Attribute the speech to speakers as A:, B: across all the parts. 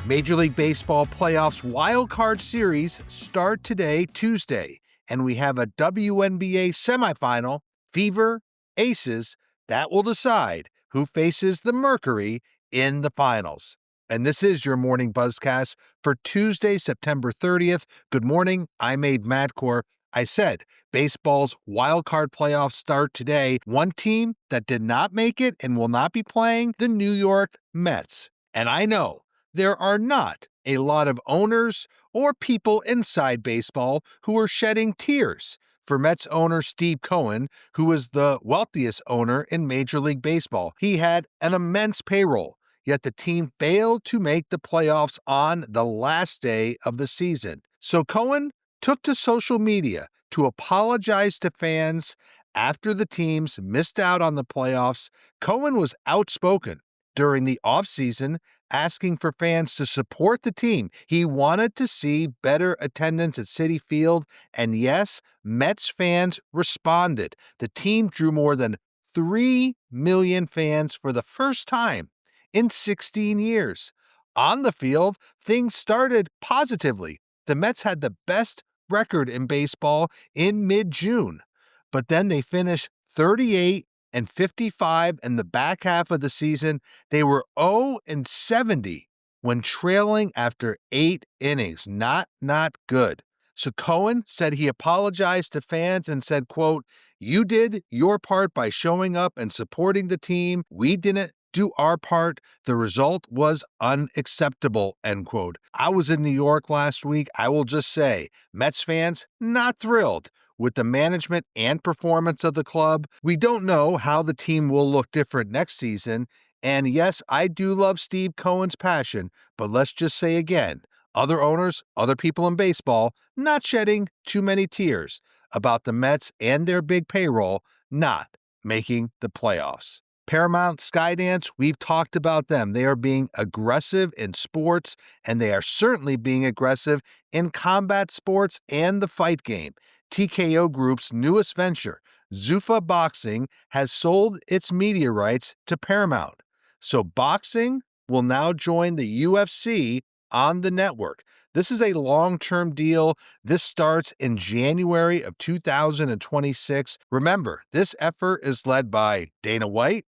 A: Major League Baseball playoffs wild card series start today, Tuesday, and we have a WNBA semifinal, Fever Aces, that will decide who faces the Mercury in the finals. And this is your morning Buzzcast for Tuesday, September 30th. Good morning, I'm Abe Madkour. I said baseball's wild card playoffs start today. One team that did not make it and will not be playing, the New York Mets. And I know there are not a lot of owners or people inside baseball who are shedding tears for Mets owner Steve Cohen, who is the wealthiest owner in Major League Baseball. He had an immense payroll, yet the team failed to make the playoffs on the last day of the season. So Cohen took to social media to apologize to fans after the teams missed out on the playoffs. Cohen was outspoken during the offseason, asking for fans to support the team. He wanted to see better attendance at Citi Field, and yes, Mets fans responded. The team drew more than 3 million fans for the first time in 16 years. On the field, things started positively. The Mets had the best record in baseball in mid-June, but then they finished 38-55 in the back half of the season. They were 0-70 when trailing after 8 innings. Not good. So Cohen said he apologized to fans and said, quote, "You did your part by showing up and supporting the team. We didn't do our part. The result was unacceptable," end quote. I was in New York last week. I will just say, Mets fans not thrilled with the management and performance of the club. We don't know how the team will look different next season. And yes, I do love Steve Cohen's passion, but let's just say again, other owners, other people in baseball, not shedding too many tears about the Mets and their big payroll not making the playoffs. Paramount Skydance, we've talked about them. They are being aggressive in sports, and they are certainly being aggressive in combat sports and the fight game. TKO Group's newest venture, Zuffa Boxing, has sold its media rights to Paramount. So boxing will now join the UFC on the network. This is a long-term deal. This starts in January of 2026. Remember, this effort is led by Dana White,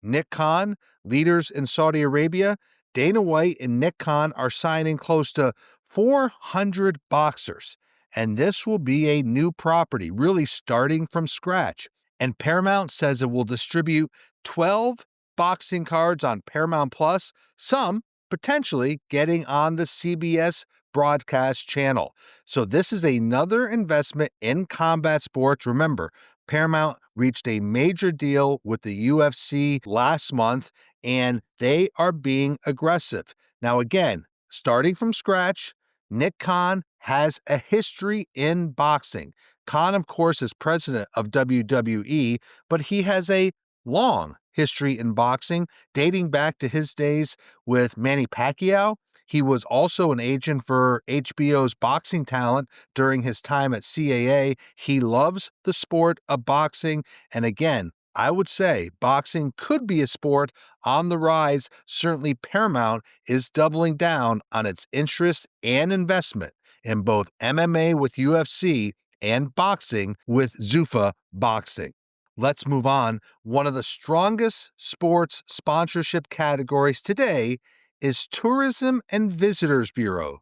A: Nick Khan, leaders in Saudi Arabia. Dana White and Nick Khan are signing close to 400 boxers, and this will be a new property, really starting from scratch. And Paramount says it will distribute 12 boxing cards on Paramount Plus, some potentially getting on the CBS broadcast channel. So this is another investment in combat sports. Remember, Paramount reached a major deal with the UFC last month, and they are being aggressive. Now, again, starting from scratch, Nick Khan has a history in boxing. Khan, of course, is president of WWE, but he has a long history in boxing, dating back to his days with Manny Pacquiao. He was also an agent for HBO's Boxing Talent during his time at CAA. He loves the sport of boxing. And again, I would say boxing could be a sport on the rise. Certainly Paramount is doubling down on its interest and investment in both MMA with UFC and boxing with Zuffa Boxing. Let's move on. One of the strongest sports sponsorship categories today is Tourism and Visitors Bureau.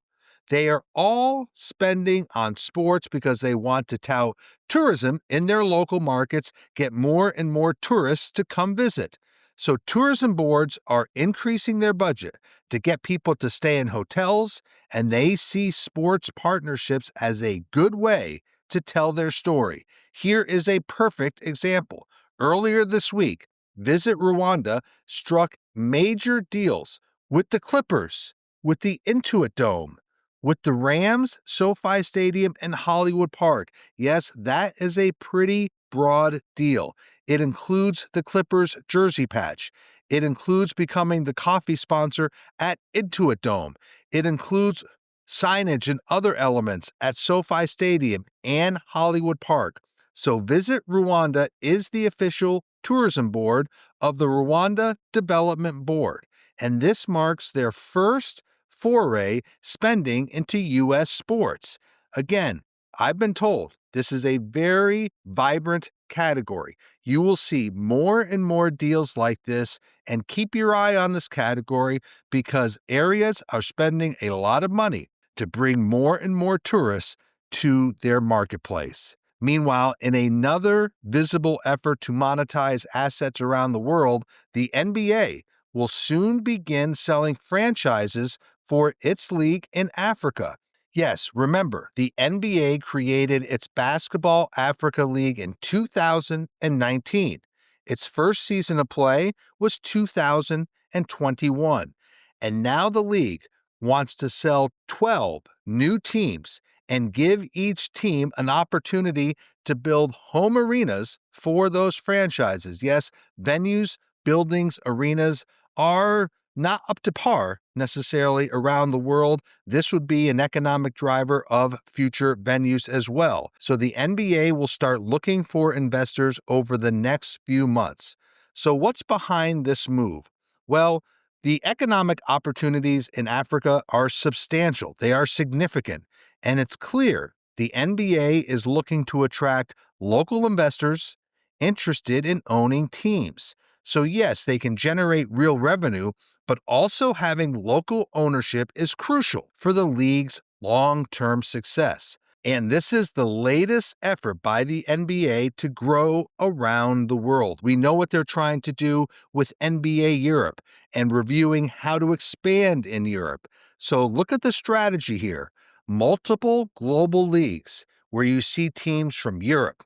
A: They are all spending on sports because they want to tout tourism in their local markets, get more and more tourists to come visit. So tourism boards are increasing their budget to get people to stay in hotels, and they see sports partnerships as a good way to tell their story. Here is a perfect example. Earlier this week, Visit Rwanda struck major deals with the Clippers, with the Intuit Dome, with the Rams, SoFi Stadium, and Hollywood Park. Yes, that is a pretty broad deal. It includes the Clippers jersey patch. It includes becoming the coffee sponsor at Intuit Dome. It includes signage and other elements at SoFi Stadium and Hollywood Park. So Visit Rwanda is the official tourism board of the Rwanda Development Board, and this marks their first foray spending into U.S. sports. Again, I've been told this is a very vibrant category. You will see more and more deals like this, and keep your eye on this category because areas are spending a lot of money to bring more and more tourists to their marketplace. Meanwhile, in another visible effort to monetize assets around the world, the NBA will soon begin selling franchises for its league in Africa. Yes, remember, the NBA created its Basketball Africa League in 2019. Its first season of play was 2021. And now the league wants to sell 12 new teams and give each team an opportunity to build home arenas for those franchises. Yes, venues, buildings, arenas are not up to par necessarily around the world. This would be an economic driver of future venues as well. So the NBA will start looking for investors over the next few months. So what's behind this move? Well, the economic opportunities in Africa are substantial. They are significant. And it's clear the NBA is looking to attract local investors interested in owning teams. So yes, they can generate real revenue, but also having local ownership is crucial for the league's long-term success. And this is the latest effort by the NBA to grow around the world. We know what they're trying to do with NBA Europe and reviewing how to expand in Europe. So look at the strategy here. Multiple global leagues where you see teams from Europe,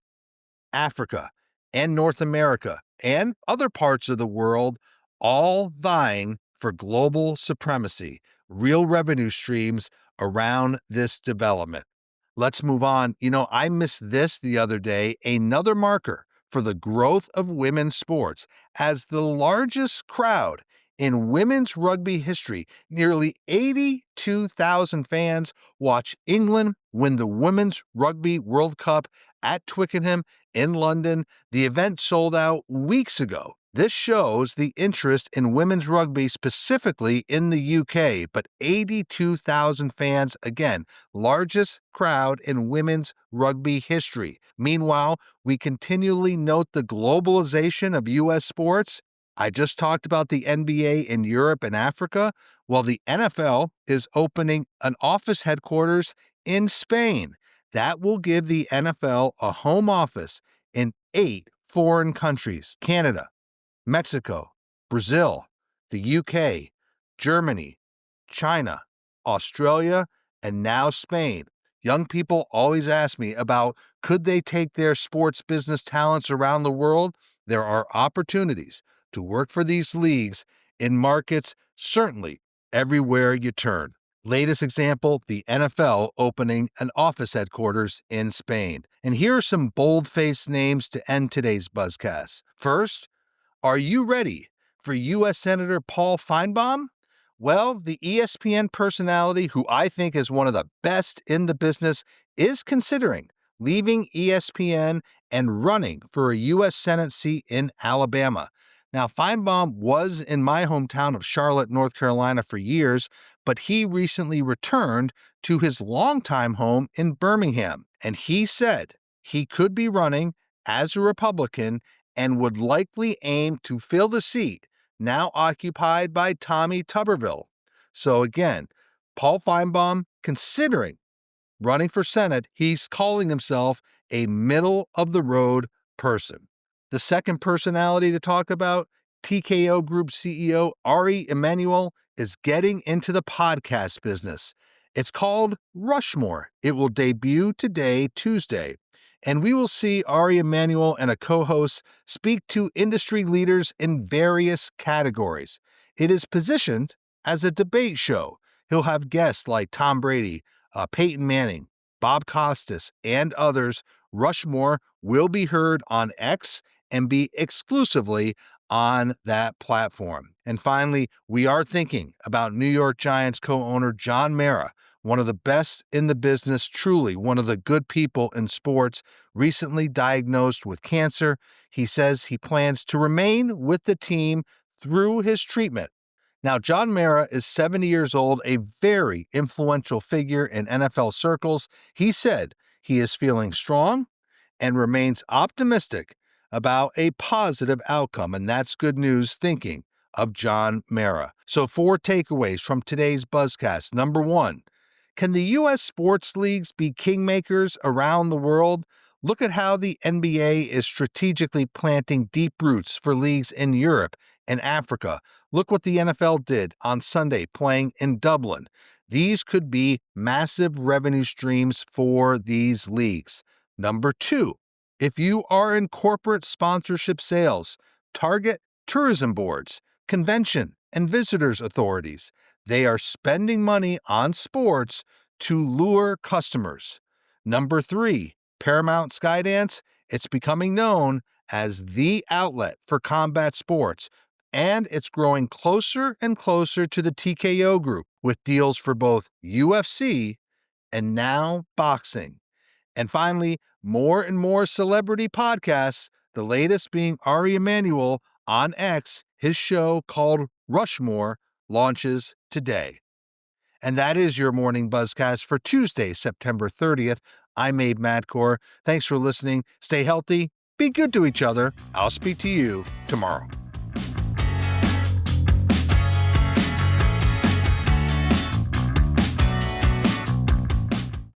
A: Africa, and North America, and other parts of the world, all vying for global supremacy, real revenue streams around this development. Let's move on. I missed this the other day, another marker for the growth of women's sports. As the largest crowd in women's rugby history, nearly 82,000 fans watch England win the Women's Rugby World Cup at Twickenham in London. The event sold out weeks ago. This shows the interest in women's rugby, specifically in the UK, but 82,000 fans, again, largest crowd in women's rugby history. Meanwhile, we continually note the globalization of U.S. sports. I just talked about the NBA in Europe and Africa. Well, the NFL is opening an office headquarters in Spain. That will give the NFL a home office in 8 foreign countries: Canada, Mexico, Brazil, the UK, Germany, China, Australia, and now Spain. Young people always ask me about could they take their sports business talents around the world? There are opportunities to work for these leagues in markets certainly everywhere you turn. Latest example, the NFL opening an office headquarters in Spain. And here are some bold-faced names to end today's Buzzcast. First, are you ready for U.S. Senator Paul Finebaum? Well, the ESPN personality, who I think is one of the best in the business, is considering leaving ESPN and running for a U.S. Senate seat in Alabama. Now, Finebaum was in my hometown of Charlotte, North Carolina for years, but he recently returned to his longtime home in Birmingham, and he said he could be running as a Republican and would likely aim to fill the seat now occupied by Tommy Tuberville. So again, Paul Finebaum considering running for Senate. He's calling himself a middle-of-the-road person. The second personality to talk about, TKO Group CEO Ari Emanuel, is getting into the podcast business. It's called Rushmore. It will debut today, Tuesday. And we will see Ari Emanuel and a co-host speak to industry leaders in various categories. It is positioned as a debate show. He'll have guests like Tom Brady, Peyton Manning, Bob Costas, and others. Rushmore will be heard on X and be exclusively on that platform. And finally, we are thinking about New York Giants co-owner John Mara, one of the best in the business, truly one of the good people in sports, recently diagnosed with cancer. He says he plans to remain with the team through his treatment. Now, John Mara is 70 years old, a very influential figure in NFL circles. He said he is feeling strong and remains optimistic about a positive outcome, and that's good news thinking of John Mara. So 4 takeaways from today's Buzzcast. Number 1, can the U.S. sports leagues be kingmakers around the world? Look at how the NBA is strategically planting deep roots for leagues in Europe and Africa. Look what the NFL did on Sunday playing in Dublin. These could be massive revenue streams for these leagues. Number 2, if you are in corporate sponsorship sales, target tourism boards, convention and visitors authorities. They are spending money on sports to lure customers. Number 3, Paramount Skydance. It's becoming known as the outlet for combat sports, and it's growing closer and closer to the TKO group with deals for both UFC and now boxing. And finally, more and more celebrity podcasts, the latest being Ari Emanuel on X. His show called Rushmore launches today. And that is your morning Buzzcast for Tuesday, September 30th. I'm Abe Madkour. Thanks for listening. Stay healthy. Be good to each other. I'll speak to you tomorrow.